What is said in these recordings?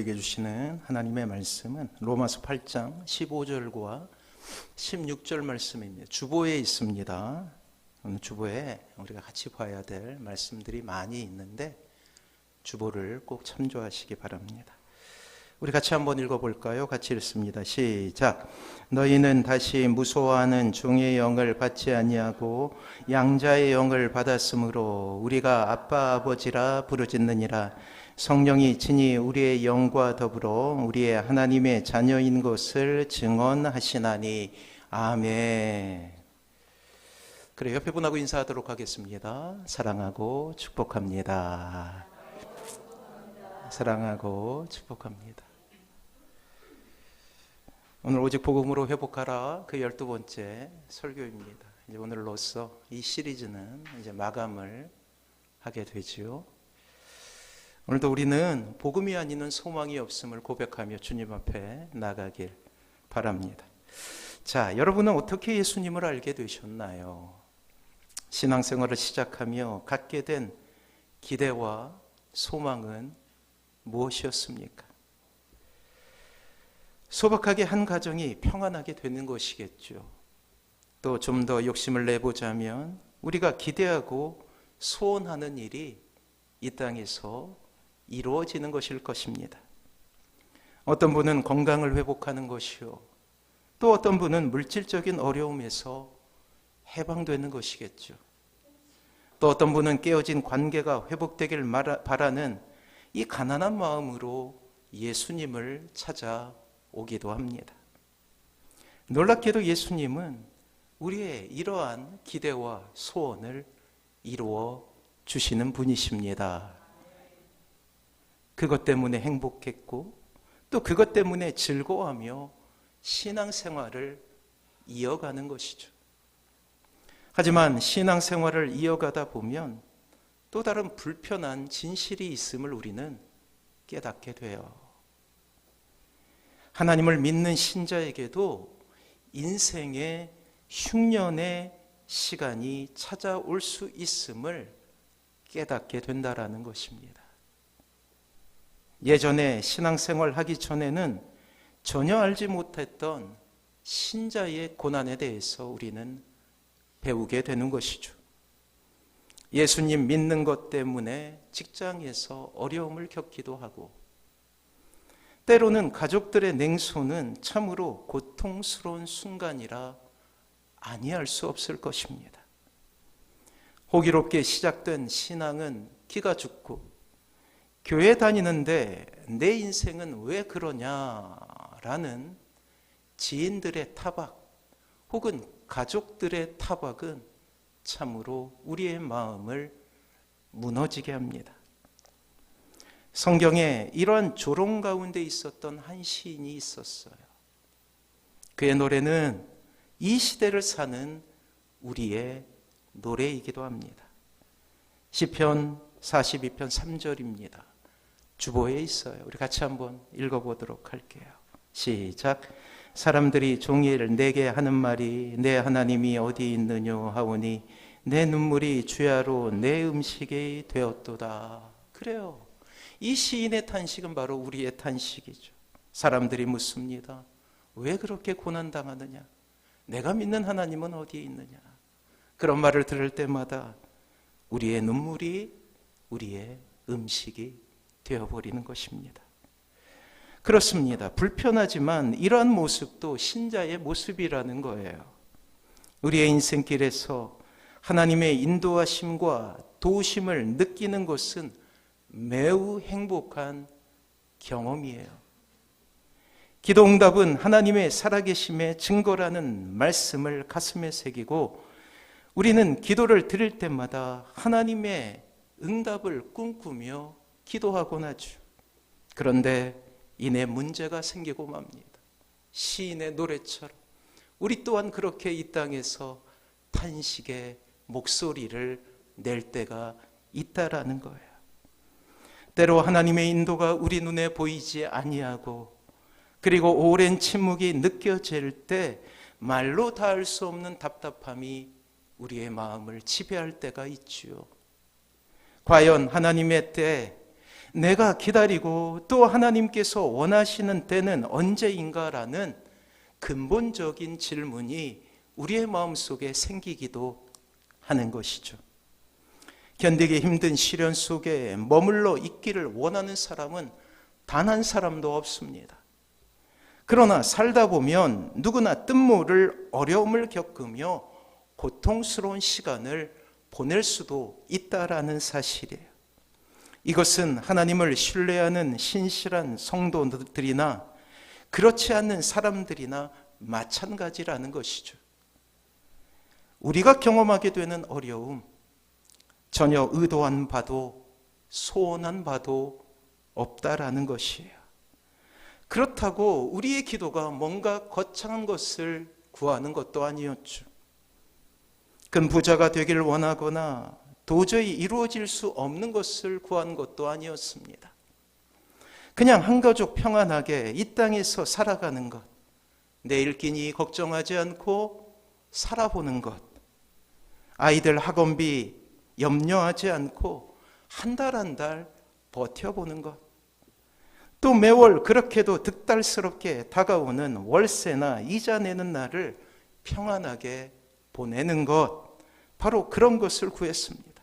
우리에게 주시는 하나님의 말씀은 로마서 8장 15절과 16절 말씀입니다. 주보에 있습니다. 오늘 주보에 우리가 같이 봐야 될 말씀들이 많이 있는데 주보를 꼭 참조하시기 바랍니다. 우리 같이 한번 읽어볼까요? 같이 읽습니다. 시작. 너희는 다시 무소하는 종의 영을 받지 아니하고 양자의 영을 받았으므로 우리가 아빠 아버지라 부르짖느니라. 성령이 친히 우리의 영과 더불어 우리의 하나님의 자녀인 것을 증언하시나니. 아멘. 그래, 옆에 분하고 인사하도록 하겠습니다. 사랑하고 축복합니다. 사랑하고 축복합니다. 오늘 오직 복음으로 회복하라, 그 12번째 설교입니다. 이제 오늘로써 이 시리즈는 이제 마감을 하게 되지요. 오늘도 우리는 복음이 아니는 소망이 없음을 고백하며 주님 앞에 나가길 바랍니다. 자, 여러분은 어떻게 예수님을 알게 되셨나요? 신앙생활을 시작하며 갖게 된 기대와 소망은 무엇이었습니까? 소박하게 한 가정이 평안하게 되는 것이겠죠. 또 좀 더 욕심을 내보자면 우리가 기대하고 소원하는 일이 이 땅에서 이루어지는 것일 것입니다. 어떤 분은 건강을 회복하는 것이요, 또 어떤 분은 물질적인 어려움에서 해방되는 것이겠죠. 또 어떤 분은 깨어진 관계가 회복되길 바라는 이 가난한 마음으로 예수님을 찾아오기도 합니다. 놀랍게도 예수님은 우리의 이러한 기대와 소원을 이루어 주시는 분이십니다. 그것 때문에 행복했고 또 그것 때문에 즐거워하며 신앙생활을 이어가는 것이죠. 하지만 신앙생활을 이어가다 보면 또 다른 불편한 진실이 있음을 우리는 깨닫게 돼요. 하나님을 믿는 신자에게도 인생의 흉년의 시간이 찾아올 수 있음을 깨닫게 된다라는 것입니다. 예전에 신앙생활 하기 전에는 전혀 알지 못했던 신자의 고난에 대해서 우리는 배우게 되는 것이죠. 예수님 믿는 것 때문에 직장에서 어려움을 겪기도 하고, 때로는 가족들의 냉소는 참으로 고통스러운 순간이라 아니할 수 없을 것입니다. 호기롭게 시작된 신앙은 기가 죽고, 교회 다니는데 내 인생은 왜 그러냐라는 지인들의 타박 혹은 가족들의 타박은 참으로 우리의 마음을 무너지게 합니다. 성경에 이러한 조롱 가운데 있었던 한 시인이 있었어요. 그의 노래는 이 시대를 사는 우리의 노래이기도 합니다. 시편 42편 3절입니다. 주보에 있어요. 우리 같이 한번 읽어보도록 할게요. 시작. 사람들이 종일 내게 하는 말이 내 하나님이 어디 있느뇨 하오니 내 눈물이 주야로 내 음식이 되었도다. 그래요. 이 시인의 탄식은 바로 우리의 탄식이죠. 사람들이 묻습니다. 왜 그렇게 고난당하느냐? 내가 믿는 하나님은 어디에 있느냐? 그런 말을 들을 때마다 우리의 눈물이 우리의 음식이 되어버리는 것입니다. 그렇습니다. 불편하지만 이러한 모습도 신자의 모습이라는 거예요. 우리의 인생길에서 하나님의 인도하심과 도우심을 느끼는 것은 매우 행복한 경험이에요. 기도응답은 하나님의 살아계심의 증거라는 말씀을 가슴에 새기고, 우리는 기도를 드릴 때마다 하나님의 응답을 꿈꾸며 기도하곤 하죠. 그런데 이내 문제가 생기고 맙니다. 시인의 노래처럼 우리 또한 그렇게 이 땅에서 탄식의 목소리를 낼 때가 있다라는 거예요. 때로 하나님의 인도가 우리 눈에 보이지 아니하고, 그리고 오랜 침묵이 느껴질 때 말로 닿을 수 없는 답답함이 우리의 마음을 지배할 때가 있지요. 과연 하나님의 때에 내가 기다리고 또 하나님께서 원하시는 때는 언제인가라는 근본적인 질문이 우리의 마음속에 생기기도 하는 것이죠. 견디기 힘든 시련 속에 머물러 있기를 원하는 사람은 단 한 사람도 없습니다. 그러나 살다 보면 누구나 뜻모를 어려움을 겪으며 고통스러운 시간을 보낼 수도 있다라는 사실이에요. 이것은 하나님을 신뢰하는 신실한 성도들이나 그렇지 않는 사람들이나 마찬가지라는 것이죠. 우리가 경험하게 되는 어려움, 전혀 의도한 바도 소원한 바도 없다라는 것이에요. 그렇다고 우리의 기도가 뭔가 거창한 것을 구하는 것도 아니었죠. 큰 부자가 되기를 원하거나 도저히 이루어질 수 없는 것을 구한 것도 아니었습니다. 그냥 한 가족 평안하게 이 땅에서 살아가는 것, 내일 끼니 걱정하지 않고 살아보는 것, 아이들 학원비 염려하지 않고 한 달 한 달 버텨보는 것, 또 매월 그렇게도 득달스럽게 다가오는 월세나 이자 내는 날을 평안하게 보내는 것, 바로 그런 것을 구했습니다.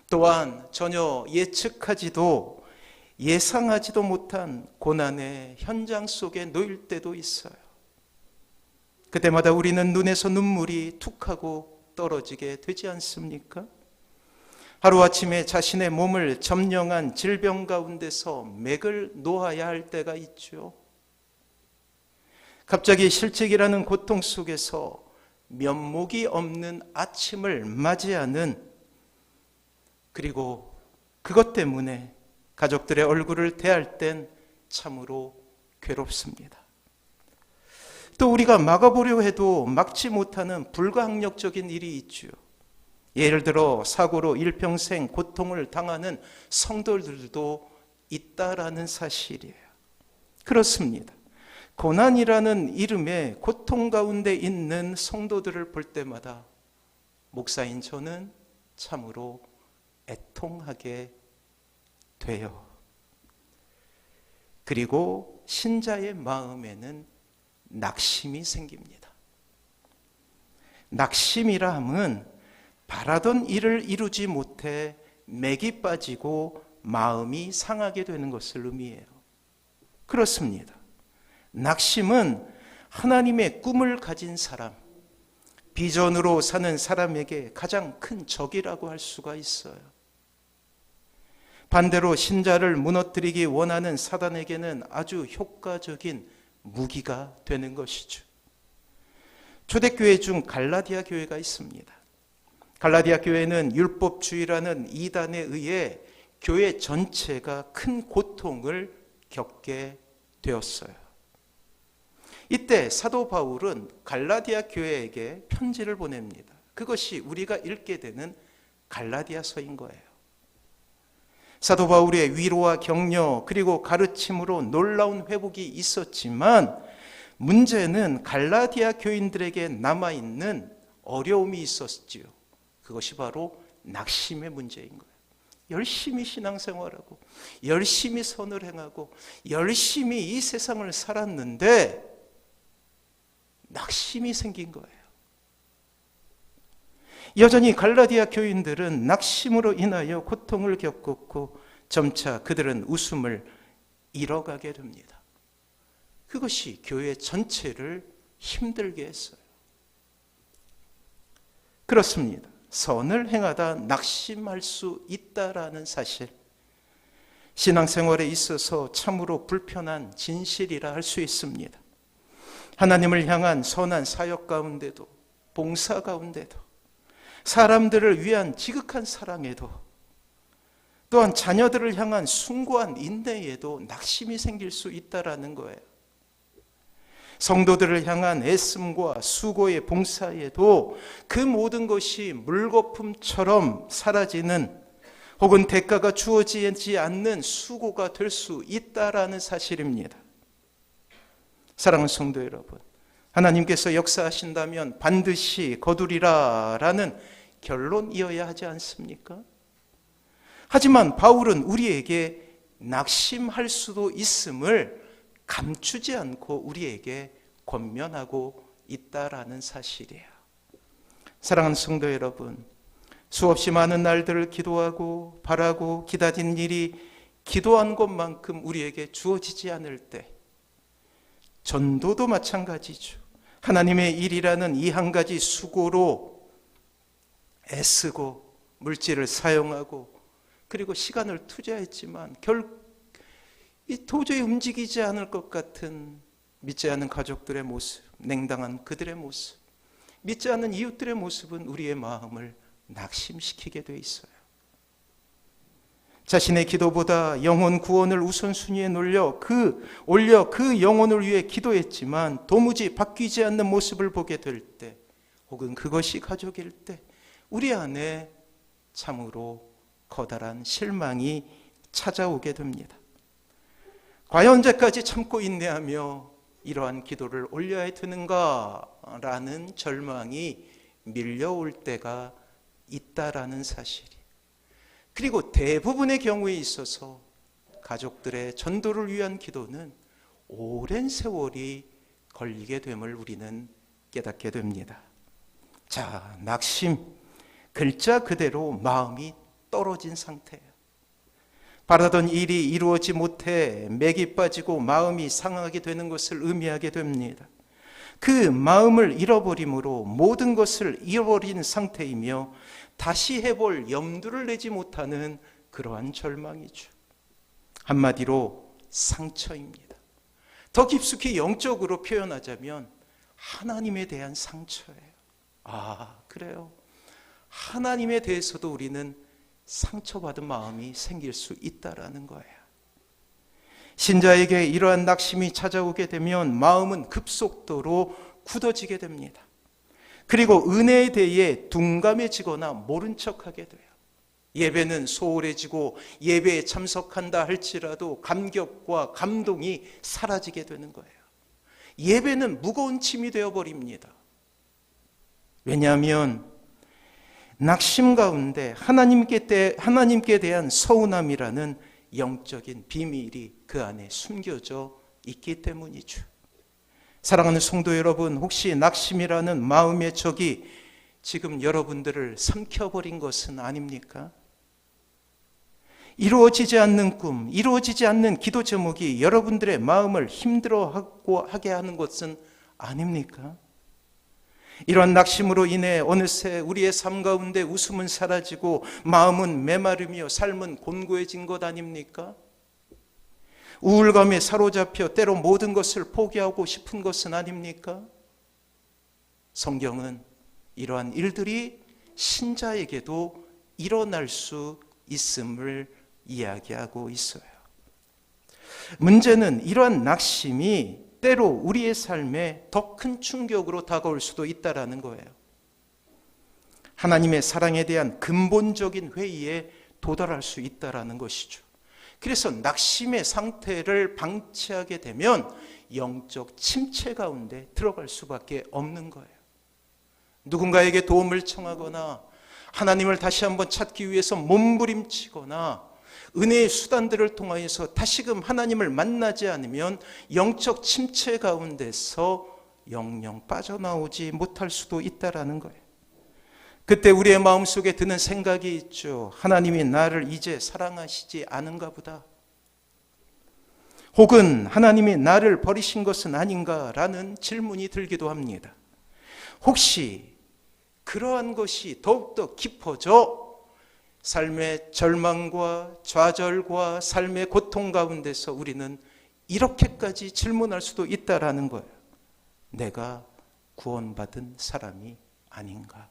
또한 전혀 예측하지도 예상하지도 못한 고난의 현장 속에 놓일 때도 있어요. 그때마다 우리는 눈에서 눈물이 툭하고 떨어지게 되지 않습니까? 하루아침에 자신의 몸을 점령한 질병 가운데서 맥을 놓아야 할 때가 있죠. 갑자기 실직이라는 고통 속에서 면목이 없는 아침을 맞이하는, 그리고 그것 때문에 가족들의 얼굴을 대할 땐 참으로 괴롭습니다. 또 우리가 막아보려 해도 막지 못하는 불가항력적인 일이 있죠. 예를 들어 사고로 일평생 고통을 당하는 성도들도 있다라는 사실이에요. 그렇습니다. 고난이라는 이름의 고통 가운데 있는 성도들을 볼 때마다 목사인 저는 참으로 애통하게 돼요. 그리고 신자의 마음에는 낙심이 생깁니다. 낙심이라 함은 바라던 일을 이루지 못해 맥이 빠지고 마음이 상하게 되는 것을 의미해요. 그렇습니다. 낙심은 하나님의 꿈을 가진 사람, 비전으로 사는 사람에게 가장 큰 적이라고 할 수가 있어요. 반대로 신자를 무너뜨리기 원하는 사단에게는 아주 효과적인 무기가 되는 것이죠. 초대교회 중 갈라디아 교회가 있습니다. 갈라디아 교회는 율법주의라는 이단에 의해 교회 전체가 큰 고통을 겪게 되었어요. 이때 사도 바울은 갈라디아 교회에게 편지를 보냅니다. 그것이 우리가 읽게 되는 갈라디아서인 거예요. 사도 바울의 위로와 격려 그리고 가르침으로 놀라운 회복이 있었지만 문제는 갈라디아 교인들에게 남아있는 어려움이 있었지요. 그것이 바로 낙심의 문제인 거예요. 열심히 신앙생활하고 열심히 선을 행하고 열심히 이 세상을 살았는데 낙심이 생긴 거예요. 여전히 갈라디아 교인들은 낙심으로 인하여 고통을 겪었고 점차 그들은 웃음을 잃어가게 됩니다. 그것이 교회 전체를 힘들게 했어요. 그렇습니다. 선을 행하다 낙심할 수 있다라는 사실, 신앙생활에 있어서 참으로 불편한 진실이라 할 수 있습니다. 하나님을 향한 선한 사역 가운데도, 봉사 가운데도, 사람들을 위한 지극한 사랑에도, 또한 자녀들을 향한 숭고한 인내에도 낙심이 생길 수 있다라는 거예요. 성도들을 향한 애씀과 수고의 봉사에도 그 모든 것이 물거품처럼 사라지는, 혹은 대가가 주어지지 않는 수고가 될 수 있다라는 사실입니다. 사랑하는 성도 여러분, 하나님께서 역사하신다면 반드시 거두리라 라는 결론이어야 하지 않습니까? 하지만 바울은 우리에게 낙심할 수도 있음을 감추지 않고 우리에게 권면하고 있다라는 사실이에요. 사랑하는 성도 여러분, 수없이 많은 날들을 기도하고 바라고 기다린 일이 기도한 것만큼 우리에게 주어지지 않을 때, 전도도 마찬가지죠. 하나님의 일이라는 이 한 가지 수고로 애쓰고 물질을 사용하고 그리고 시간을 투자했지만 도저히 움직이지 않을 것 같은 믿지 않는 가족들의 모습, 냉담한 그들의 모습, 믿지 않는 이웃들의 모습은 우리의 마음을 낙심시키게 돼 있어요. 자신의 기도보다 영혼 구원을 우선순위에 올려 그 영혼을 위해 기도했지만 도무지 바뀌지 않는 모습을 보게 될 때, 혹은 그것이 가족일 때 우리 안에 참으로 커다란 실망이 찾아오게 됩니다. 과연 언제까지 참고 인내하며 이러한 기도를 올려야 되는가라는 절망이 밀려올 때가 있다라는 사실이, 그리고 대부분의 경우에 있어서 가족들의 전도를 위한 기도는 오랜 세월이 걸리게 됨을 우리는 깨닫게 됩니다. 자, 낙심, 글자 그대로 마음이 떨어진 상태예요. 바라던 일이 이루어지 못해 맥이 빠지고 마음이 상하게 되는 것을 의미하게 됩니다. 그 마음을 잃어버림으로 모든 것을 잃어버린 상태이며 다시 해볼 염두를 내지 못하는 그러한 절망이죠. 한마디로 상처입니다. 더 깊숙이 영적으로 표현하자면 하나님에 대한 상처예요. 아, 그래요. 하나님에 대해서도 우리는 상처받은 마음이 생길 수 있다라는 거예요. 신자에게 이러한 낙심이 찾아오게 되면 마음은 급속도로 굳어지게 됩니다. 그리고 은혜에 대해 둔감해지거나 모른 척하게 돼요. 예배는 소홀해지고 예배에 참석한다 할지라도 감격과 감동이 사라지게 되는 거예요. 예배는 무거운 짐이 되어버립니다. 왜냐하면 낙심 가운데 하나님께 대한 서운함이라는 영적인 비밀이 그 안에 숨겨져 있기 때문이죠. 사랑하는 성도 여러분, 혹시 낙심이라는 마음의 적이 지금 여러분들을 삼켜버린 것은 아닙니까? 이루어지지 않는 꿈, 이루어지지 않는 기도 제목이 여러분들의 마음을 힘들어하게 하는 것은 아닙니까? 이런 낙심으로 인해 어느새 우리의 삶 가운데 웃음은 사라지고 마음은 메마르며 삶은 곤고해진 것 아닙니까? 우울감에 사로잡혀 때로 모든 것을 포기하고 싶은 것은 아닙니까? 성경은 이러한 일들이 신자에게도 일어날 수 있음을 이야기하고 있어요. 문제는 이러한 낙심이 때로 우리의 삶에 더 큰 충격으로 다가올 수도 있다라는 거예요. 하나님의 사랑에 대한 근본적인 회의에 도달할 수 있다라는 것이죠. 그래서 낙심의 상태를 방치하게 되면 영적 침체 가운데 들어갈 수밖에 없는 거예요. 누군가에게 도움을 청하거나 하나님을 다시 한번 찾기 위해서 몸부림치거나 은혜의 수단들을 통하여서 다시금 하나님을 만나지 않으면 영적 침체 가운데서 영영 빠져나오지 못할 수도 있다라는 거예요. 그때 우리의 마음속에 드는 생각이 있죠. 하나님이 나를 이제 사랑하시지 않은가 보다. 혹은 하나님이 나를 버리신 것은 아닌가라는 질문이 들기도 합니다. 혹시 그러한 것이 더욱더 깊어져 삶의 절망과 좌절과 삶의 고통 가운데서 우리는 이렇게까지 질문할 수도 있다라는 거예요. 내가 구원받은 사람이 아닌가?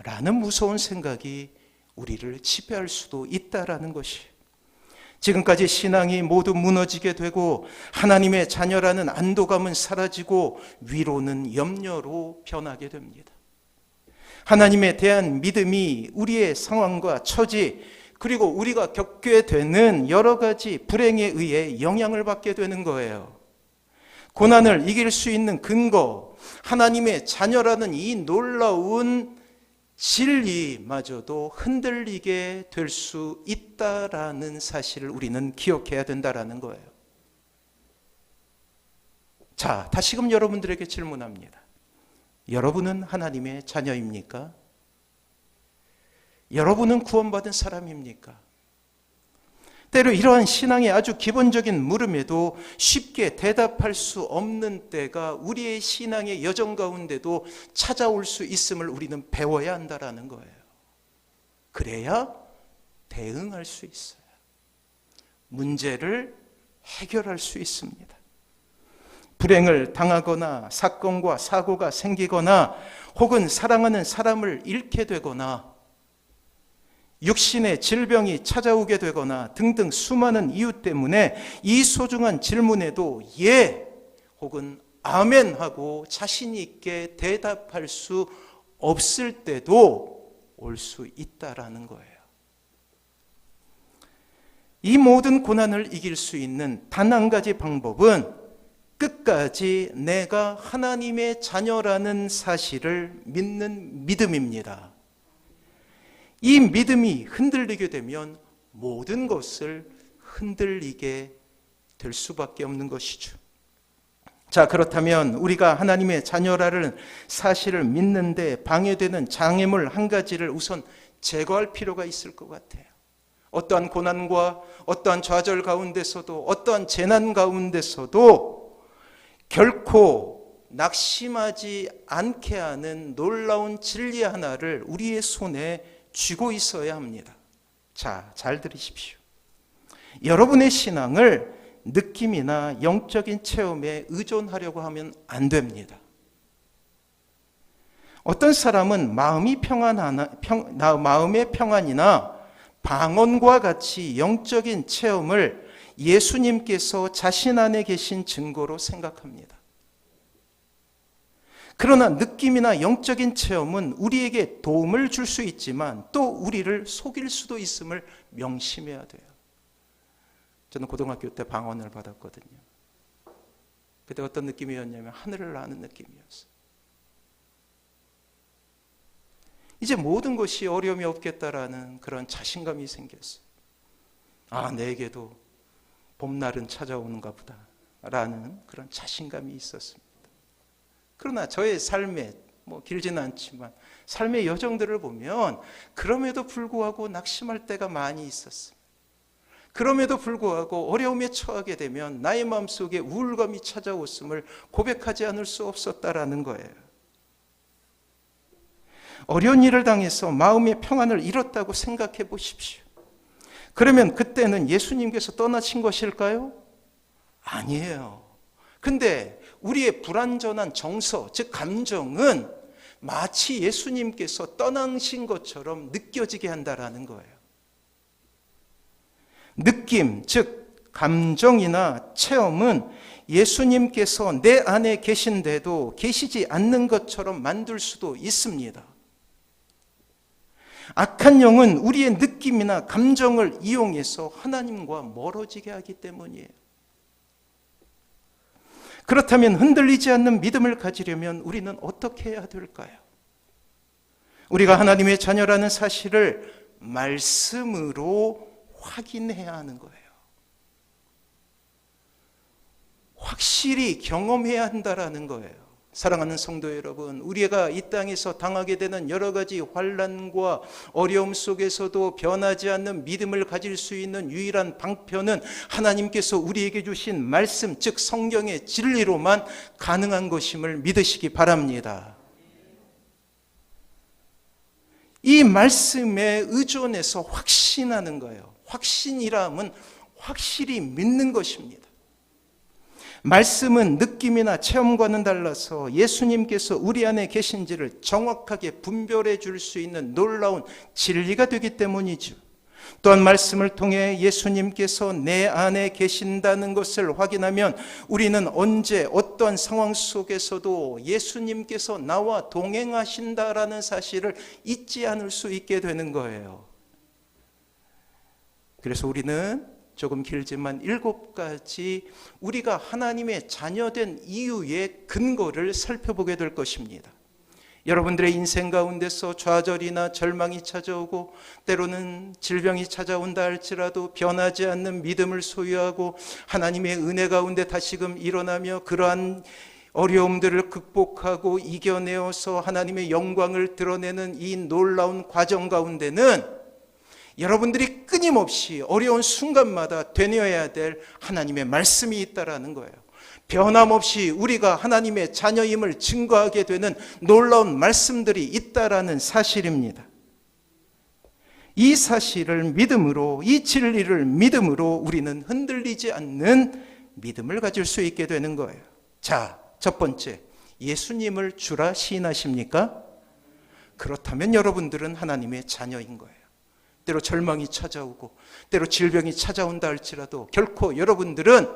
라는 무서운 생각이 우리를 지배할 수도 있다라는 것이, 지금까지 신앙이 모두 무너지게 되고 하나님의 자녀라는 안도감은 사라지고 위로는 염려로 변하게 됩니다. 하나님에 대한 믿음이 우리의 상황과 처지, 그리고 우리가 겪게 되는 여러 가지 불행에 의해 영향을 받게 되는 거예요. 고난을 이길 수 있는 근거, 하나님의 자녀라는 이 놀라운 진리마저도 흔들리게 될 수 있다라는 사실을 우리는 기억해야 된다라는 거예요. 자, 다시금 여러분들에게 질문합니다. 여러분은 하나님의 자녀입니까? 여러분은 구원받은 사람입니까? 때로 이러한 신앙의 아주 기본적인 물음에도 쉽게 대답할 수 없는 때가 우리의 신앙의 여정 가운데도 찾아올 수 있음을 우리는 배워야 한다라는 거예요. 그래야 대응할 수 있어요. 문제를 해결할 수 있습니다. 불행을 당하거나 사건과 사고가 생기거나 혹은 사랑하는 사람을 잃게 되거나 육신의 질병이 찾아오게 되거나 등등 수많은 이유 때문에 이 소중한 질문에도 예 혹은 아멘 하고 자신 있게 대답할 수 없을 때도 올 수 있다라는 거예요. 이 모든 고난을 이길 수 있는 단 한 가지 방법은 끝까지 내가 하나님의 자녀라는 사실을 믿는 믿음입니다. 이 믿음이 흔들리게 되면 모든 것을 흔들리게 될 수밖에 없는 것이죠. 자, 그렇다면 우리가 하나님의 자녀라는 사실을 믿는데 방해되는 장애물 한 가지를 우선 제거할 필요가 있을 것 같아요. 어떠한 고난과 어떠한 좌절 가운데서도 어떠한 재난 가운데서도 결코 낙심하지 않게 하는 놀라운 진리 하나를 우리의 손에 쥐고 있어야 합니다. 자, 잘 들으십시오. 여러분의 신앙을 느낌이나 영적인 체험에 의존하려고 하면 안 됩니다. 어떤 사람은 마음의 평안이나 방언과 같이 영적인 체험을 예수님께서 자신 안에 계신 증거로 생각합니다. 그러나 느낌이나 영적인 체험은 우리에게 도움을 줄 수 있지만 또 우리를 속일 수도 있음을 명심해야 돼요. 저는 고등학교 때 방언을 받았거든요. 그때 어떤 느낌이었냐면 하늘을 나는 느낌이었어요. 이제 모든 것이 어려움이 없겠다라는 그런 자신감이 생겼어요. 아, 내게도 봄날은 찾아오는가 보다 라는 그런 자신감이 있었습니다. 그러나 저의 삶에 길지는 않지만 삶의 여정들을 보면 그럼에도 불구하고 낙심할 때가 많이 있었습니다. 그럼에도 불구하고 어려움에 처하게 되면 나의 마음속에 우울감이 찾아왔음을 고백하지 않을 수 없었다라는 거예요. 어려운 일을 당해서 마음의 평안을 잃었다고 생각해 보십시오. 그러면 그때는 예수님께서 떠나신 것일까요? 아니에요. 근데 우리의 불완전한 정서, 즉 감정은 마치 예수님께서 떠나신 것처럼 느껴지게 한다라는 거예요. 느낌, 즉 감정이나 체험은 예수님께서 내 안에 계신데도 계시지 않는 것처럼 만들 수도 있습니다. 악한 영은 우리의 느낌이나 감정을 이용해서 하나님과 멀어지게 하기 때문이에요. 그렇다면 흔들리지 않는 믿음을 가지려면 우리는 어떻게 해야 될까요? 우리가 하나님의 자녀라는 사실을 말씀으로 확인해야 하는 거예요. 확실히 경험해야 한다라는 거예요. 사랑하는 성도 여러분, 우리가 이 땅에서 당하게 되는 여러 가지 환난과 어려움 속에서도 변하지 않는 믿음을 가질 수 있는 유일한 방편은 하나님께서 우리에게 주신 말씀, 즉 성경의 진리로만 가능한 것임을 믿으시기 바랍니다. 이 말씀에 의존해서 확신하는 거예요. 확신이라면 확실히 믿는 것입니다. 말씀은 느낌이나 체험과는 달라서 예수님께서 우리 안에 계신지를 정확하게 분별해 줄 수 있는 놀라운 진리가 되기 때문이죠. 또한 말씀을 통해 예수님께서 내 안에 계신다는 것을 확인하면 우리는 언제 어떠한 상황 속에서도 예수님께서 나와 동행하신다라는 사실을 잊지 않을 수 있게 되는 거예요. 그래서 우리는 조금 길지만 7가지 우리가 하나님의 자녀된 이유의 근거를 살펴보게 될 것입니다. 여러분들의 인생 가운데서 좌절이나 절망이 찾아오고 때로는 질병이 찾아온다 할지라도 변하지 않는 믿음을 소유하고 하나님의 은혜 가운데 다시금 일어나며 그러한 어려움들을 극복하고 이겨내어서 하나님의 영광을 드러내는 이 놀라운 과정 가운데는 여러분들이 끊임없이 어려운 순간마다 되뇌어야 될 하나님의 말씀이 있다라는 거예요. 변함없이 우리가 하나님의 자녀임을 증거하게 되는 놀라운 말씀들이 있다라는 사실입니다. 이 사실을 믿음으로, 이 진리를 믿음으로 우리는 흔들리지 않는 믿음을 가질 수 있게 되는 거예요. 자, 첫 번째, 예수님을 주라 시인하십니까? 그렇다면 여러분들은 하나님의 자녀인 거예요. 때로 절망이 찾아오고 때로 질병이 찾아온다 할지라도 결코 여러분들은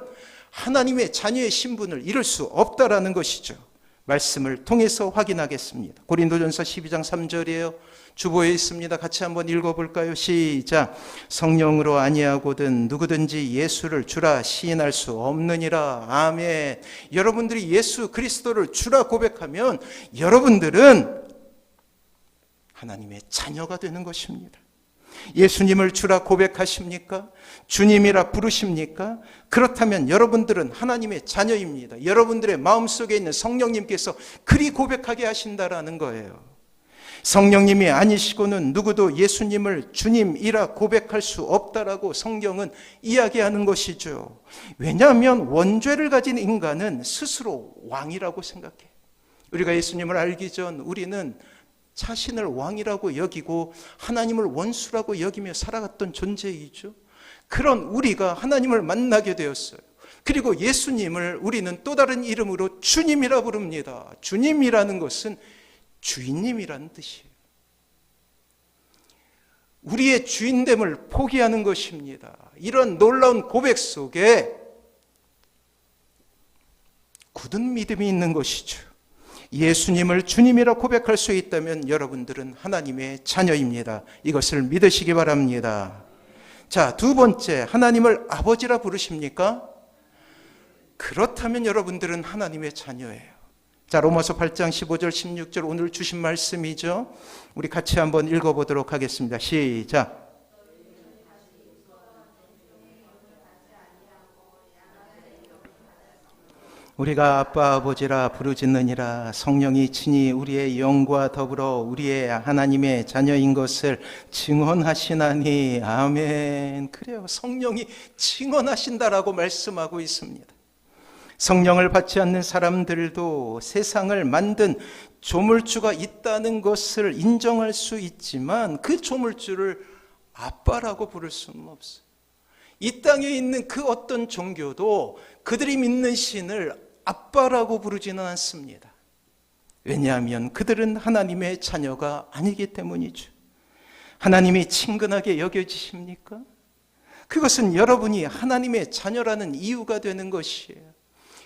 하나님의 자녀의 신분을 잃을 수 없다라는 것이죠. 말씀을 통해서 확인하겠습니다. 고린도전서 12장 3절이에요. 주보에 있습니다. 같이 한번 읽어볼까요? 시작. 성령으로 아니하고든 누구든지 예수를 주라 시인할 수 없느니라. 아멘. 여러분들이 예수 그리스도를 주라 고백하면 여러분들은 하나님의 자녀가 되는 것입니다. 예수님을 주라 고백하십니까? 주님이라 부르십니까? 그렇다면 여러분들은 하나님의 자녀입니다. 여러분들의 마음속에 있는 성령님께서 그리 고백하게 하신다라는 거예요. 성령님이 아니시고는 누구도 예수님을 주님이라 고백할 수 없다라고 성경은 이야기하는 것이죠. 왜냐하면 원죄를 가진 인간은 스스로 왕이라고 생각해요. 우리가 예수님을 알기 전 우리는 자신을 왕이라고 여기고 하나님을 원수라고 여기며 살아갔던 존재이죠. 그런 우리가 하나님을 만나게 되었어요. 그리고 예수님을 우리는 또 다른 이름으로 주님이라 부릅니다. 주님이라는 것은 주인님이라는 뜻이에요. 우리의 주인됨을 포기하는 것입니다. 이런 놀라운 고백 속에 굳은 믿음이 있는 것이죠. 예수님을 주님이라 고백할 수 있다면 여러분들은 하나님의 자녀입니다. 이것을 믿으시기 바랍니다. 자, 두 번째, 하나님을 아버지라 부르십니까? 그렇다면 여러분들은 하나님의 자녀예요. 자, 로마서 8장 15절 16절 오늘 주신 말씀이죠. 우리 같이 한번 읽어보도록 하겠습니다. 시작. 우리가 아빠 아버지라 부르짖느니라. 성령이 친히 우리의 영과 더불어 우리의 하나님의 자녀인 것을 증언하시나니. 아멘. 그래요, 성령이 증언하신다라고 말씀하고 있습니다. 성령을 받지 않는 사람들도 세상을 만든 조물주가 있다는 것을 인정할 수 있지만 그 조물주를 아빠라고 부를 수는 없어요. 이 땅에 있는 그 어떤 종교도 그들이 믿는 신을 아빠라고 부르지는 않습니다. 왜냐하면 그들은 하나님의 자녀가 아니기 때문이죠. 하나님이 친근하게 여겨지십니까? 그것은 여러분이 하나님의 자녀라는 이유가 되는 것이에요.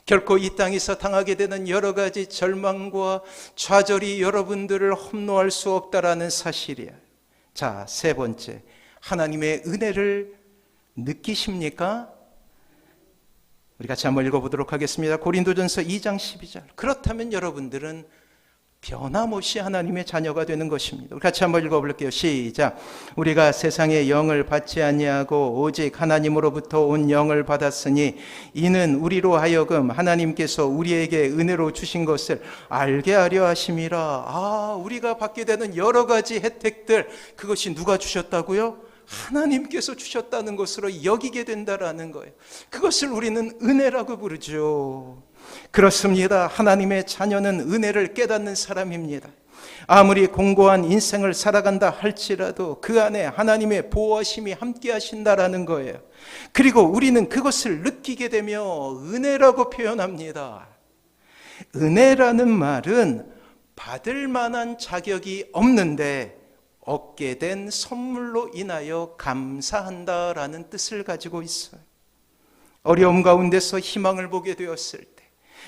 결코 이 땅에서 당하게 되는 여러 가지 절망과 좌절이 여러분들을 험노할 수 없다라는 사실이에요. 자, 세 번째, 하나님의 은혜를 느끼십니까? 우리 같이 한번 읽어보도록 하겠습니다. 고린도전서 2장 12절. 그렇다면 여러분들은 변함없이 하나님의 자녀가 되는 것입니다. 우리 같이 한번 읽어볼게요. 시작. 우리가 세상의 영을 받지 아니하고 오직 하나님으로부터 온 영을 받았으니 이는 우리로 하여금 하나님께서 우리에게 은혜로 주신 것을 알게 하려 하심이라. 우리가 받게 되는 여러 가지 혜택들, 그것이 누가 주셨다고요? 하나님께서 주셨다는 것으로 여기게 된다라는 거예요. 그것을 우리는 은혜라고 부르죠. 그렇습니다. 하나님의 자녀는 은혜를 깨닫는 사람입니다. 아무리 공고한 인생을 살아간다 할지라도 그 안에 하나님의 보호하심이 함께 하신다라는 거예요. 그리고 우리는 그것을 느끼게 되며 은혜라고 표현합니다. 은혜라는 말은 받을 만한 자격이 없는데 얻게 된 선물로 인하여 감사한다라는 뜻을 가지고 있어요. 어려움 가운데서 희망을 보게 되었을 때,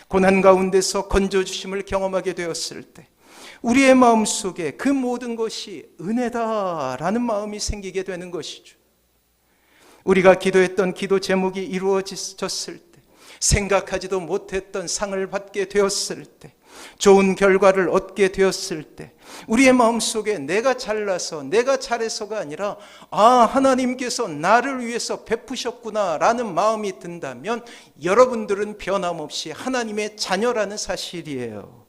고난 가운데서 건져주심을 경험하게 되었을 때 우리의 마음속에 그 모든 것이 은혜다라는 마음이 생기게 되는 것이죠. 우리가 기도했던 기도 제목이 이루어졌을 때, 생각하지도 못했던 상을 받게 되었을 때, 좋은 결과를 얻게 되었을 때, 우리의 마음속에 내가 잘나서 내가 잘해서가 아니라 하나님께서 나를 위해서 베푸셨구나 라는 마음이 든다면 여러분들은 변함없이 하나님의 자녀라는 사실이에요.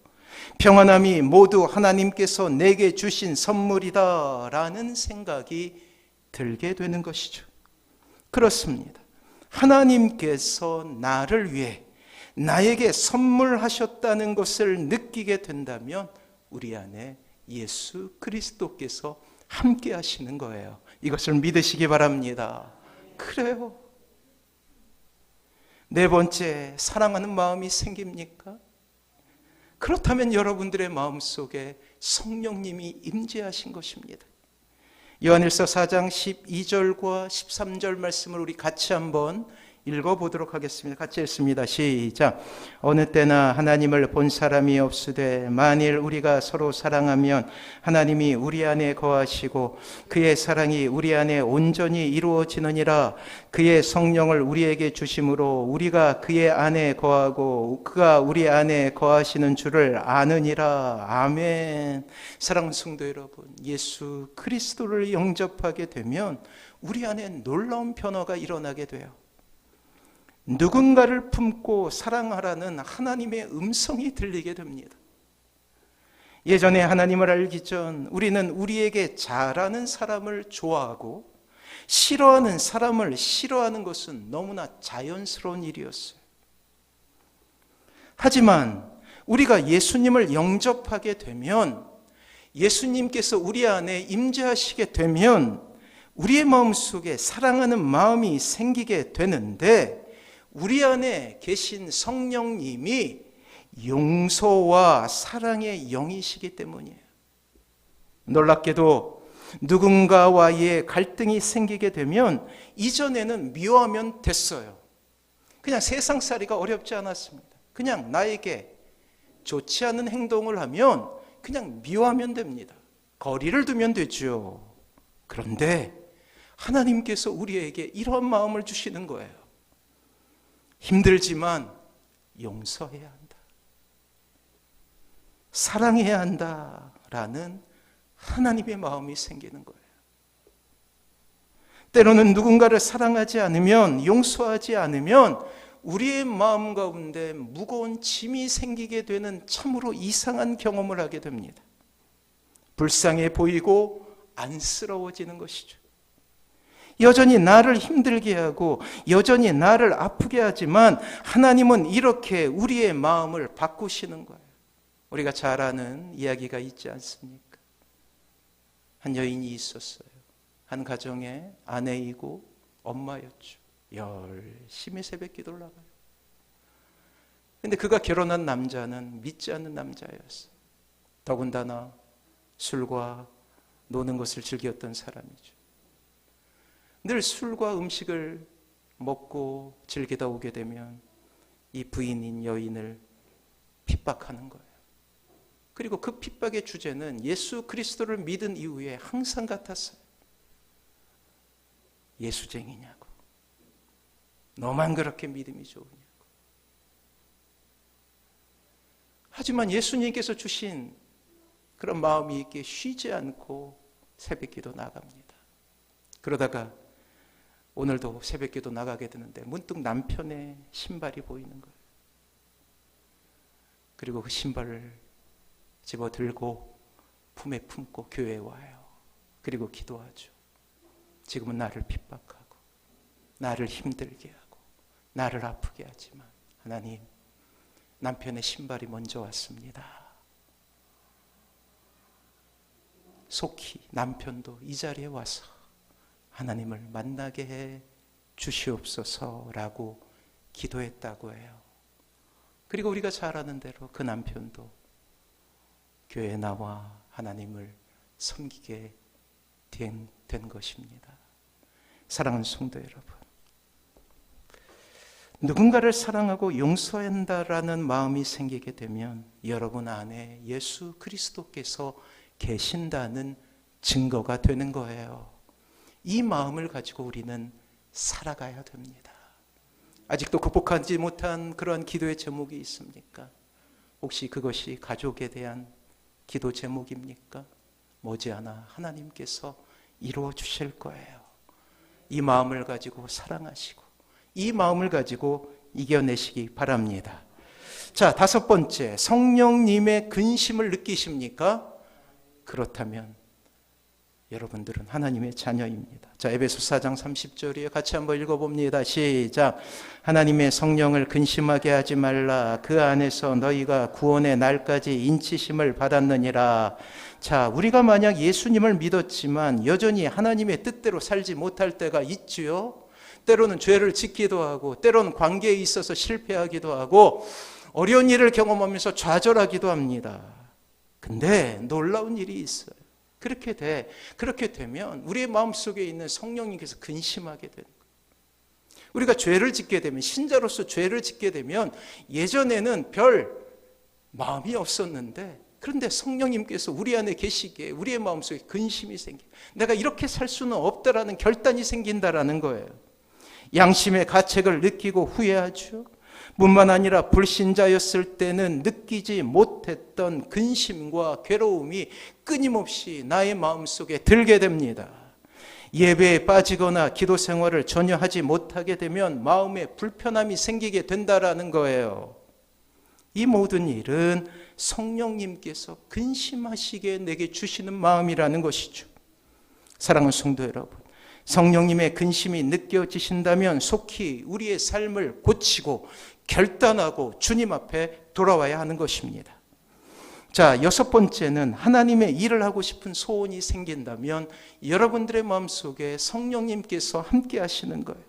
평안함이 모두 하나님께서 내게 주신 선물이다 라는 생각이 들게 되는 것이죠. 그렇습니다. 하나님께서 나를 위해 나에게 선물하셨다는 것을 느끼게 된다면 우리 안에 예수 그리스도께서 함께 하시는 거예요. 이것을 믿으시기 바랍니다. 그래요. 네 번째, 사랑하는 마음이 생깁니까? 그렇다면 여러분들의 마음속에 성령님이 임재하신 것입니다. 요한일서 4장 12절과 13절 말씀을 우리 같이 한번 읽어보도록 하겠습니다. 같이 읽습니다. 시작. 어느 때나 하나님을 본 사람이 없으되 만일 우리가 서로 사랑하면 하나님이 우리 안에 거하시고 그의 사랑이 우리 안에 온전히 이루어지느니라. 그의 성령을 우리에게 주심으로 우리가 그의 안에 거하고 그가 우리 안에 거하시는 줄을 아느니라. 아멘. 사랑하는 성도 여러분, 예수 그리스도를 영접하게 되면 우리 안에 놀라운 변화가 일어나게 돼요. 누군가를 품고 사랑하라는 하나님의 음성이 들리게 됩니다. 예전에 하나님을 알기 전 우리는 우리에게 잘하는 사람을 좋아하고 싫어하는 사람을 싫어하는 것은 너무나 자연스러운 일이었어요. 하지만 우리가 예수님을 영접하게 되면, 예수님께서 우리 안에 임재하시게 되면 우리의 마음속에 사랑하는 마음이 생기게 되는데, 우리 안에 계신 성령님이 용서와 사랑의 영이시기 때문이에요. 놀랍게도 누군가와의 갈등이 생기게 되면 이전에는 미워하면 됐어요. 그냥 세상살이가 어렵지 않았습니다. 그냥 나에게 좋지 않은 행동을 하면 그냥 미워하면 됩니다. 거리를 두면 되죠. 그런데 하나님께서 우리에게 이런 마음을 주시는 거예요. 힘들지만 용서해야 한다, 사랑해야 한다라는 하나님의 마음이 생기는 거예요. 때로는 누군가를 사랑하지 않으면, 용서하지 않으면 우리의 마음 가운데 무거운 짐이 생기게 되는 참으로 이상한 경험을 하게 됩니다. 불쌍해 보이고 안쓰러워지는 것이죠. 여전히 나를 힘들게 하고 여전히 나를 아프게 하지만 하나님은 이렇게 우리의 마음을 바꾸시는 거예요. 우리가 잘 아는 이야기가 있지 않습니까? 한 여인이 있었어요. 한 가정의 아내이고 엄마였죠. 열심히 새벽 기도를 나가요. 근데 그가 결혼한 남자는 믿지 않는 남자였어요. 더군다나 술과 노는 것을 즐겼던 사람이죠. 늘 술과 음식을 먹고 즐기다 오게 되면 이 부인인 여인을 핍박하는 거예요. 그리고 그 핍박의 주제는 예수 그리스도를 믿은 이후에 항상 같았어요. 예수쟁이냐고, 너만 그렇게 믿음이 좋으냐고. 하지만 예수님께서 주신 그런 마음이 있게 쉬지 않고 새벽기도 나갑니다. 그러다가 오늘도 새벽기도 나가게 되는데 문득 남편의 신발이 보이는 거예요. 그리고 그 신발을 집어 들고 품에 품고 교회에 와요. 그리고 기도하죠. 지금은 나를 핍박하고 나를 힘들게 하고 나를 아프게 하지만 하나님, 남편의 신발이 먼저 왔습니다. 속히 남편도 이 자리에 와서 하나님을 만나게 해 주시옵소서라고 기도했다고 해요. 그리고 우리가 잘 아는 대로 그 남편도 교회에 나와 하나님을 섬기게 된 것입니다. 사랑하는 성도 여러분, 누군가를 사랑하고 용서한다라는 마음이 생기게 되면 여러분 안에 예수 그리스도께서 계신다는 증거가 되는 거예요. 이 마음을 가지고 우리는 살아가야 됩니다. 아직도 극복하지 못한 그러한 기도의 제목이 있습니까? 혹시 그것이 가족에 대한 기도 제목입니까? 머지않아 하나님께서 이루어 주실 거예요. 이 마음을 가지고 사랑하시고 이 마음을 가지고 이겨내시기 바랍니다. 자, 5번째, 성령님의 근심을 느끼십니까? 그렇다면 여러분들은 하나님의 자녀입니다. 자, 에베소 4장 30절이에요. 같이 한번 읽어봅니다. 시작. 하나님의 성령을 근심하게 하지 말라. 그 안에서 너희가 구원의 날까지 인치심을 받았느니라. 자, 우리가 만약 예수님을 믿었지만 여전히 하나님의 뜻대로 살지 못할 때가 있지요. 때로는 죄를 짓기도 하고, 때로는 관계에 있어서 실패하기도 하고, 어려운 일을 경험하면서 좌절하기도 합니다. 근데 놀라운 일이 있어요. 그렇게 되면 우리의 마음속에 있는 성령님께서 근심하게 되는 거예요. 우리가 죄를 짓게 되면, 신자로서 죄를 짓게 되면 예전에는 별 마음이 없었는데, 그런데 성령님께서 우리 안에 계시기에 우리의 마음속에 근심이 생겨요. 내가 이렇게 살 수는 없다라는 결단이 생긴다라는 거예요. 양심의 가책을 느끼고 후회하죠. 뿐만 아니라 불신자였을 때는 느끼지 못했던 근심과 괴로움이 끊임없이 나의 마음속에 들게 됩니다. 예배에 빠지거나 기도 생활을 전혀 하지 못하게 되면 마음에 불편함이 생기게 된다라는 거예요. 이 모든 일은 성령님께서 근심하시게 내게 주시는 마음이라는 것이죠. 사랑하는 성도 여러분, 성령님의 근심이 느껴지신다면 속히 우리의 삶을 고치고 결단하고 주님 앞에 돌아와야 하는 것입니다. 자, 6번째는 하나님의 일을 하고 싶은 소원이 생긴다면 여러분들의 마음속에 성령님께서 함께 하시는 거예요.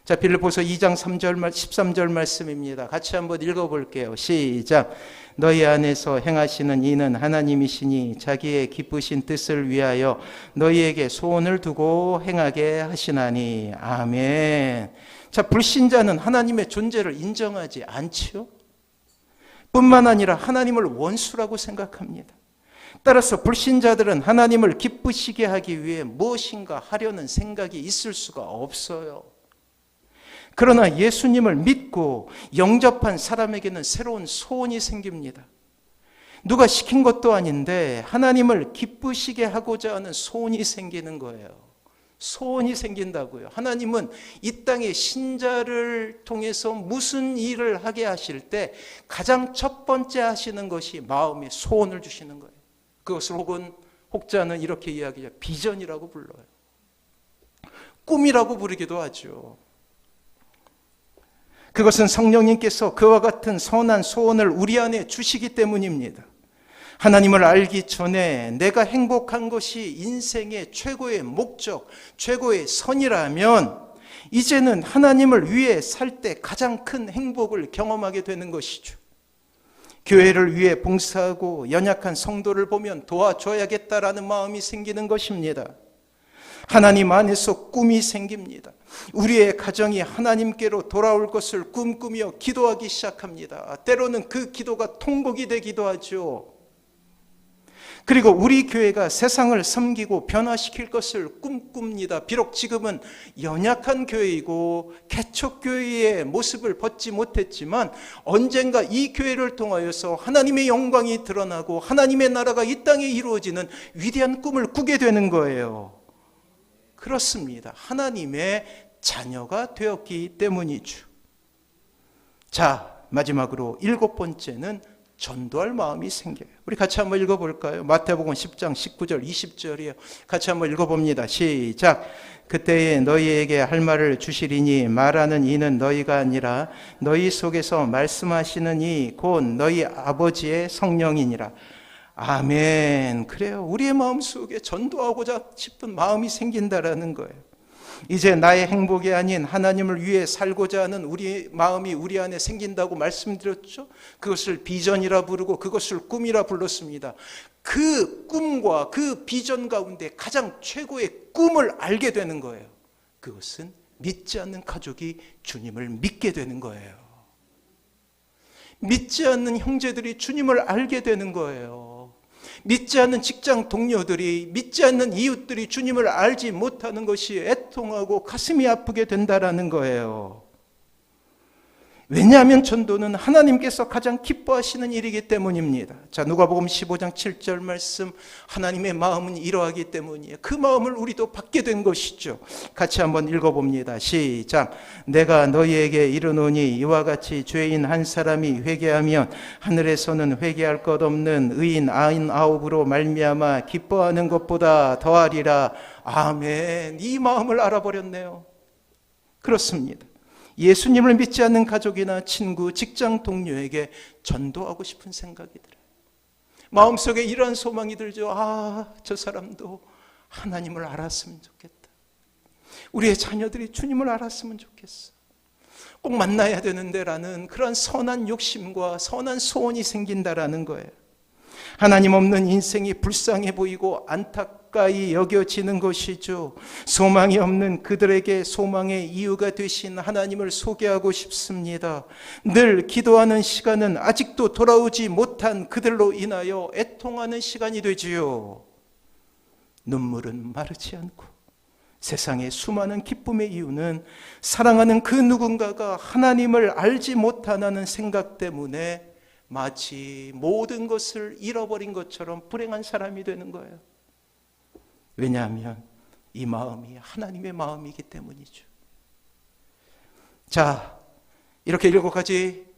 자, 빌립보서 2장 13절 말씀입니다. 같이 한번 읽어볼게요. 시작. 너희 안에서 행하시는 이는 하나님이시니 자기의 기쁘신 뜻을 위하여 너희에게 소원을 두고 행하게 하시나니. 아멘. 자, 불신자는 하나님의 존재를 인정하지 않지요. 뿐만 아니라 하나님을 원수라고 생각합니다. 따라서 불신자들은 하나님을 기쁘시게 하기 위해 무엇인가 하려는 생각이 있을 수가 없어요. 그러나 예수님을 믿고 영접한 사람에게는 새로운 소원이 생깁니다. 누가 시킨 것도 아닌데 하나님을 기쁘시게 하고자 하는 소원이 생기는 거예요. 소원이 생긴다고요. 하나님은 이 땅의 신자를 통해서 무슨 일을 하게 하실 때 가장 첫 번째 하시는 것이 마음의 소원을 주시는 거예요. 그것을 혹자는 이렇게 이야기해요. 비전이라고 불러요. 꿈이라고 부르기도 하죠. 그것은 성령님께서 그와 같은 선한 소원을 우리 안에 주시기 때문입니다. 하나님을 알기 전에 내가 행복한 것이 인생의 최고의 목적, 최고의 선이라면 이제는 하나님을 위해 살 때 가장 큰 행복을 경험하게 되는 것이죠. 교회를 위해 봉사하고 연약한 성도를 보면 도와줘야겠다라는 마음이 생기는 것입니다. 하나님 안에서 꿈이 생깁니다. 우리의 가정이 하나님께로 돌아올 것을 꿈꾸며 기도하기 시작합니다. 때로는 그 기도가 통곡이 되기도 하죠. 그리고 우리 교회가 세상을 섬기고 변화시킬 것을 꿈꿉니다. 비록 지금은 연약한 교회이고 개척교회의 모습을 벗지 못했지만 언젠가 이 교회를 통하여서 하나님의 영광이 드러나고 하나님의 나라가 이 땅에 이루어지는 위대한 꿈을 꾸게 되는 거예요. 그렇습니다. 하나님의 자녀가 되었기 때문이죠. 자, 마지막으로 7번째는 전도할 마음이 생겨요. 우리 같이 한번 읽어볼까요? 마태복음 10장 19절 20절이에요. 같이 한번 읽어봅니다. 시작. 그때에 너희에게 할 말을 주시리니 말하는 이는 너희가 아니라 너희 속에서 말씀하시는 이 곧 너희 아버지의 성령이니라. 아멘. 그래요. 우리의 마음속에 전도하고자 싶은 마음이 생긴다라는 거예요. 이제 나의 행복이 아닌 하나님을 위해 살고자 하는 우리 마음이 우리 안에 생긴다고 말씀드렸죠. 그것을 비전이라 부르고 그것을 꿈이라 불렀습니다. 그 꿈과 그 비전 가운데 가장 최고의 꿈을 알게 되는 거예요. 그것은 믿지 않는 가족이 주님을 믿게 되는 거예요. 믿지 않는 형제들이 주님을 알게 되는 거예요. 믿지 않는 직장 동료들이, 믿지 않는 이웃들이 주님을 알지 못하는 것이 애통하고 가슴이 아프게 된다라는 거예요. 왜냐하면 전도는 하나님께서 가장 기뻐하시는 일이기 때문입니다. 자, 누가복음 15장 7절 말씀, 하나님의 마음은 이러하기 때문이에요. 그 마음을 우리도 받게 된 것이죠. 같이 한번 읽어봅니다. 시작. 내가 너희에게 이르노니 이와 같이 죄인 한 사람이 회개하면 하늘에서는 회개할 것 없는 의인 99으로 말미암아 기뻐하는 것보다 더하리라. 아멘. 이 마음을 알아버렸네요. 그렇습니다. 예수님을 믿지 않는 가족이나 친구, 직장 동료에게 전도하고 싶은 생각이 들어요. 마음속에 이런 소망이 들죠. 아, 저 사람도 하나님을 알았으면 좋겠다. 우리의 자녀들이 주님을 알았으면 좋겠어. 꼭 만나야 되는데 라는 그런 선한 욕심과 선한 소원이 생긴다라는 거예요. 하나님 없는 인생이 불쌍해 보이고 안타까이 여겨지는 것이죠. 소망이 없는 그들에게 소망의 이유가 되신 하나님을 소개하고 싶습니다. 늘 기도하는 시간은 아직도 돌아오지 못한 그들로 인하여 애통하는 시간이 되지요. 눈물은 마르지 않고 세상의 수많은 기쁨의 이유는 사랑하는 그 누군가가 하나님을 알지 못하는 생각 때문에 마치 모든 것을 잃어버린 것처럼 불행한 사람이 되는 거예요. 왜냐하면 이 마음이 하나님의 마음이기 때문이죠. 자, 이렇게 7가지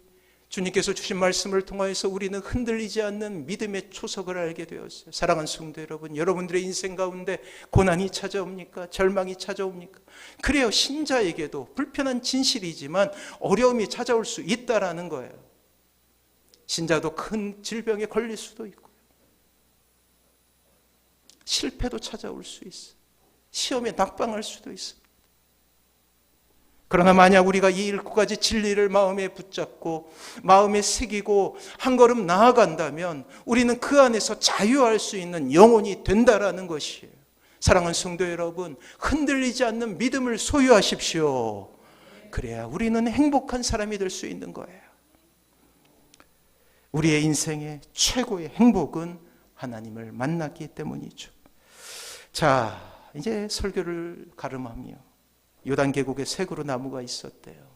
주님께서 주신 말씀을 통하여서 우리는 흔들리지 않는 믿음의 초석을 알게 되었어요. 사랑하는 성도 여러분, 여러분들의 인생 가운데 고난이 찾아옵니까? 절망이 찾아옵니까? 그래요, 신자에게도 불편한 진실이지만 어려움이 찾아올 수 있다라는 거예요. 신자도 큰 질병에 걸릴 수도 있고요. 실패도 찾아올 수 있어요. 시험에 낙방할 수도 있습니다. 그러나 만약 우리가 이 7가지 진리를 마음에 붙잡고 마음에 새기고 한 걸음 나아간다면 우리는 그 안에서 자유할 수 있는 영혼이 된다라는 것이에요. 사랑하는 성도 여러분, 흔들리지 않는 믿음을 소유하십시오. 그래야 우리는 행복한 사람이 될 수 있는 거예요. 우리의 인생의 최고의 행복은 하나님을 만났기 때문이죠. 자, 이제 설교를 가름하며 요단 계곡에 세 그루 나무가 있었대요.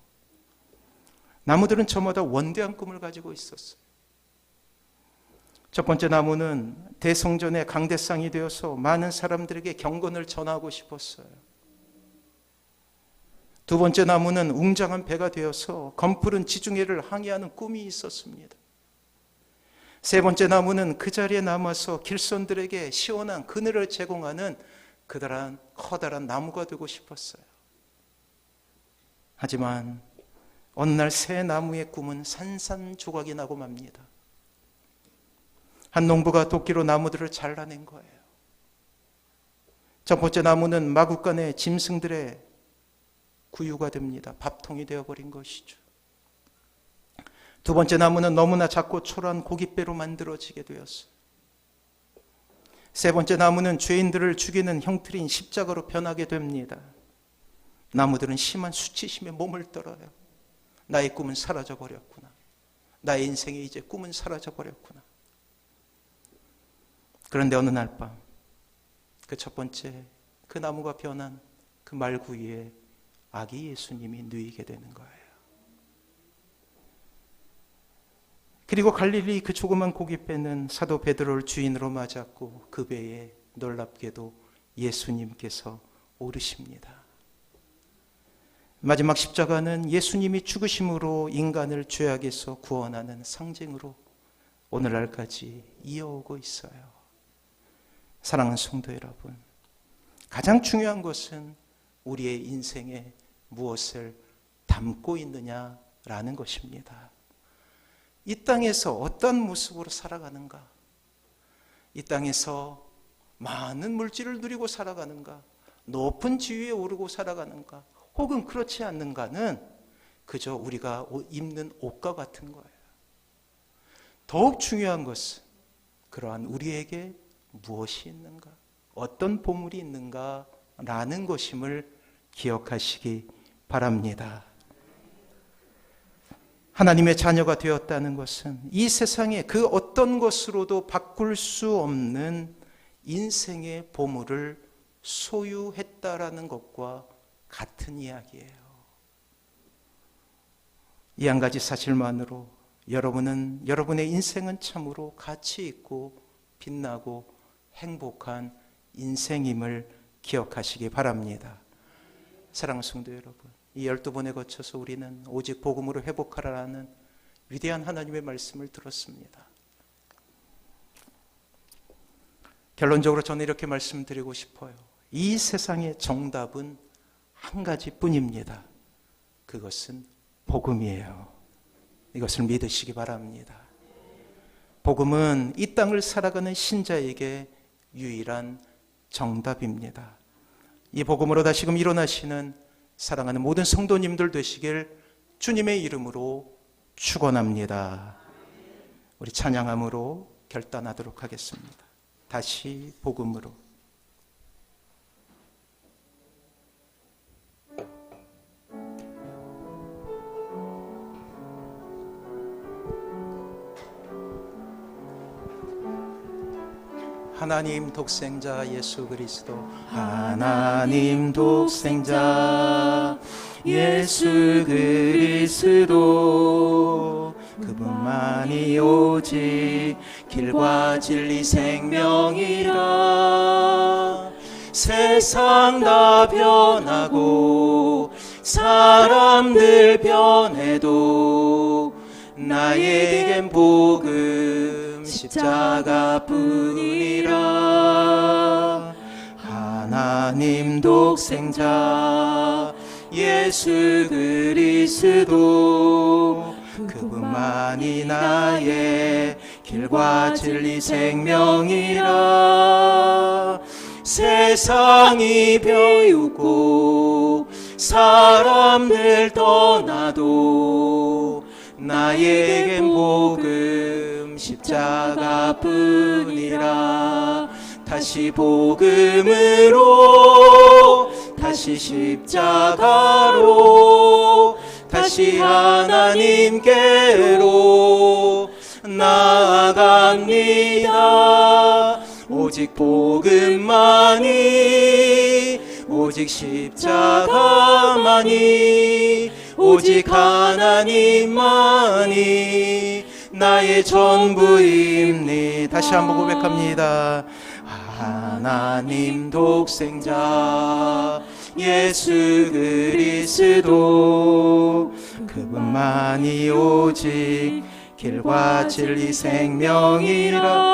나무들은 저마다 원대한 꿈을 가지고 있었어요. 첫 번째 나무는 대성전의 강대상이 되어서 많은 사람들에게 경건을 전하고 싶었어요. 두 번째 나무는 웅장한 배가 되어서 검푸른 지중해를 항해하는 꿈이 있었습니다. 세 번째 나무는 그 자리에 남아서 길손들에게 시원한 그늘을 제공하는 그다란 커다란 나무가 되고 싶었어요. 하지만 어느 날 새 나무의 꿈은 산산조각이 나고 맙니다. 한 농부가 도끼로 나무들을 잘라낸 거예요. 첫 번째 나무는 마구간의 짐승들의 구유가 됩니다. 밥통이 되어버린 것이죠. 두 번째 나무는 너무나 작고 초라한 고깃배로 만들어지게 되었어요. 세 번째 나무는 죄인들을 죽이는 형틀인 십자가로 변하게 됩니다. 나무들은 심한 수치심에 몸을 떨어요. 나의 꿈은 사라져버렸구나. 나의 인생의 이제 꿈은 사라져버렸구나. 그런데 어느 날 밤, 그 첫 번째 그 나무가 변한 그 말구 위에 아기 예수님이 누이게 되는 거예요. 그리고 갈릴리 그 조그만 고깃배는 사도 베드로를 주인으로 맞았고 그 배에 놀랍게도 예수님께서 오르십니다. 마지막 십자가는 예수님이 죽으심으로 인간을 죄악에서 구원하는 상징으로 오늘날까지 이어오고 있어요. 사랑하는 성도 여러분, 가장 중요한 것은 우리의 인생에 무엇을 담고 있느냐라는 것입니다. 이 땅에서 어떤 모습으로 살아가는가? 이 땅에서 많은 물질을 누리고 살아가는가? 높은 지위에 오르고 살아가는가? 혹은 그렇지 않는가는 그저 우리가 입는 옷과 같은 거예요. 더욱 중요한 것은 그러한 우리에게 무엇이 있는가? 어떤 보물이 있는가라는 것임을 기억하시기 바랍니다. 하나님의 자녀가 되었다는 것은 이 세상의 그 어떤 것으로도 바꿀 수 없는 인생의 보물을 소유했다라는 것과 같은 이야기예요. 이 한 가지 사실만으로 여러분의 인생은 참으로 가치 있고 빛나고 행복한 인생임을 기억하시기 바랍니다. 사랑하는 성도 여러분, 이 12번에 거쳐서 우리는 오직 복음으로 회복하라는 위대한 하나님의 말씀을 들었습니다. 결론적으로 저는 이렇게 말씀드리고 싶어요. 이 세상의 정답은 한 가지뿐입니다. 그것은 복음이에요. 이것을 믿으시기 바랍니다. 복음은 이 땅을 살아가는 신자에게 유일한 정답입니다. 이 복음으로 다시금 일어나시는 사랑하는 모든 성도님들 되시길 주님의 이름으로 축원합니다. 우리 찬양함으로 결단하도록 하겠습니다. 다시 복음으로. 하나님 독생자 예수 그리스도, 하나님 독생자 예수 그리스도, 그분만이 오직 길과 진리 생명이라. 세상 다 변하고 사람들 변해도 나에겐 복음 십자가뿐이라. 하나님 독생자 예수 그리스도, 그분만이 나의 길과 진리 생명이라. 세상이 비웃고 사람들 떠나도 나에겐 복음 십자가뿐이라. 다시 복음으로, 다시 십자가로, 다시 하나님께로 나아갑니다. 오직 복음만이, 오직 십자가만이, 오직 하나님만이 나의 전부입니다. 다시 한번 고백합니다. 하나님 독생자 예수 그리스도, 그분만이 오직 길과 진리 생명이라.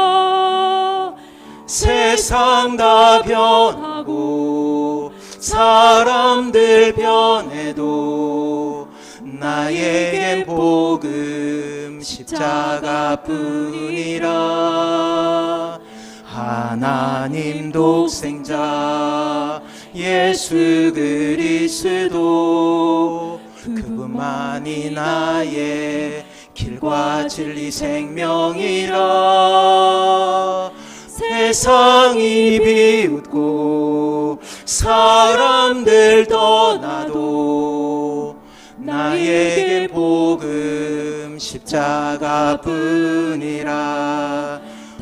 세상 다 변하고 사람들 변해도 나에겐 복음 십자가뿐이라. 하나님 독생자 예수 그리스도, 그분만이 나의 길과 진리 생명이라. 세상이 비웃고 사람들 떠나도 나에게 복음 십자가뿐이라.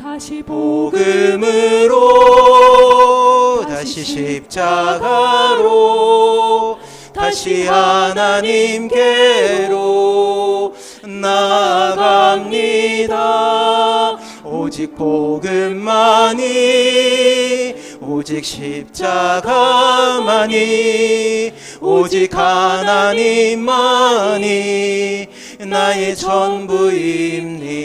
다시 복음으로, 다시 십자가로, 다시 하나님께로 나아갑니다. 오직 복음만이, 오직 십자가만이, 오직 하나님만이 나의 전부입니다.